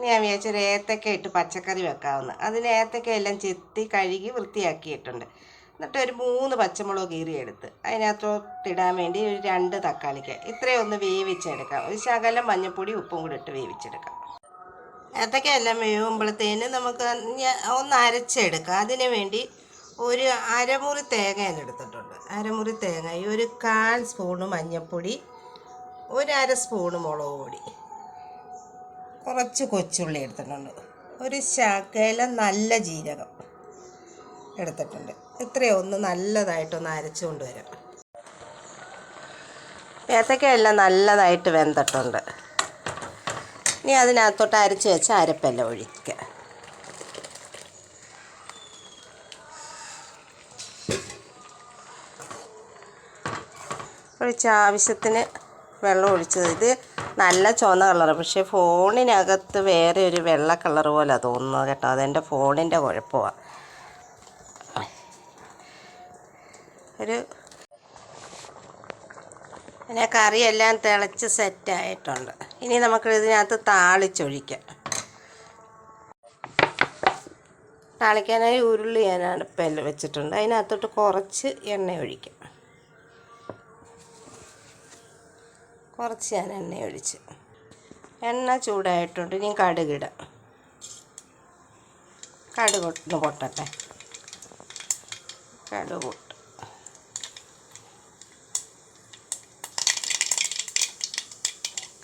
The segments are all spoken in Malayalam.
ഞാൻ വിചാരിച്ചൊരു ഏത്തക്ക ഇട്ട് പച്ചക്കറി വെക്കാവുന്ന. അതിന് ഏത്തക്കയെല്ലാം ചെത്തി കഴുകി വൃത്തിയാക്കിയിട്ടുണ്ട്. എന്നിട്ട് ഒരു 3 പച്ചമുളക് കീറിയെടുത്ത് അതിനകത്തോട്ടിടാൻ വേണ്ടി ഒരു 2 തക്കാളിക്ക ഇത്രയും ഒന്ന് വേവിച്ചെടുക്കാം. ഒരു ശകലം മഞ്ഞൾപ്പൊടി ഉപ്പും കൂടി ഇട്ട് വേവിച്ചെടുക്കാം. ഏത്തക്കയെല്ലാം വേവുമ്പോഴത്തേന് നമുക്ക് ഒന്ന് അരച്ചെടുക്കാം. അതിന് വേണ്ടി ഒരു അരമുറി തേങ്ങ ഞാൻ എടുത്തിട്ടുണ്ട്. അരമുറി തേങ്ങ, ഒരു 1/4 സ്പൂണ് മഞ്ഞൾപ്പൊടി, ഒരു 1/2 സ്പൂണ് മുളക് പൊടി, കുറച്ച് കൊച്ചുള്ളി എടുത്തിട്ടുണ്ട്, ഒരു ശകലം നല്ല ജീരകം എടുത്തിട്ടുണ്ട്. ഇത്രയൊന്ന് നല്ലതായിട്ടൊന്ന് അരച്ചു കൊണ്ടുവരാം. ഏത്തക്കയെല്ലാം നല്ലതായിട്ട് വെന്തിട്ടുണ്ട്. ഇനി അതിനകത്തോട്ട് അരച്ച് വെച്ച് അരപ്പെല്ലാം ഒഴിക്കുക. ഒഴിച്ച് ആവശ്യത്തിന് വെള്ളം ഒഴിച്ചത്. ഇത് നല്ല ചുവന്ന കളറ്, പക്ഷേ ഫോണിനകത്ത് വേറെ ഒരു വെള്ള കളർ പോലെ തോന്നുന്നത് കേട്ടോ. അതെൻ്റെ ഫോണിൻ്റെ കുഴപ്പമാണ്. പിന്നെ കറിയെല്ലാം തിളച്ച് സെറ്റായിട്ടുണ്ട്. ഇനി നമുക്ക് ഇതിനകത്ത് താളിച്ചൊഴിക്കാം. താളിക്കാനായി ഉരുളി ഞാൻ അടുപ്പിൽ വെച്ചിട്ടുണ്ട്. അതിനകത്തോട്ട് കുറച്ച് എണ്ണ ഒഴിക്കാം. കുറച്ച് ഞാൻ എണ്ണ ഒഴിച്ച്, എണ്ണ ചൂടായിട്ടുണ്ട്. ഇനി കടുകിടാം. കടുകൊന്ന് പൊട്ടട്ടെ. കടുക് പൊട്ട്.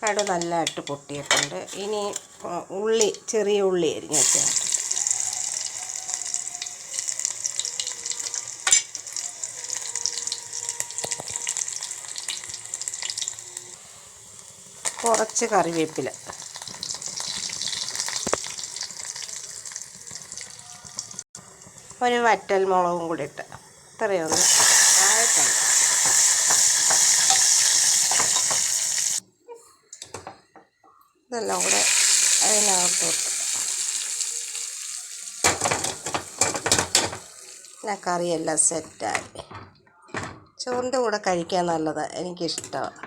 കടുക് നല്ലതായിട്ട് പൊട്ടിയിട്ടുണ്ട്. ഇനി ഉള്ളി, ചെറിയ ഉള്ളി അരിഞ്ഞ് വെച്ചാൽ കുറച്ച് കറിവേപ്പില, ഒരു വറ്റൽ മുളകും കൂടി ഇട്ട് ഇത്രയൊന്ന് ആയിട്ടുണ്ട്. ഇതെല്ലാം കൂടെ അതിനകത്തോട്ട് പിന്നെ കറിയെല്ലാം സെറ്റായി. ചോറിൻ്റെ കൂടെ കഴിക്കാൻ നല്ലതാണ്, എനിക്കിഷ്ടമാണ്.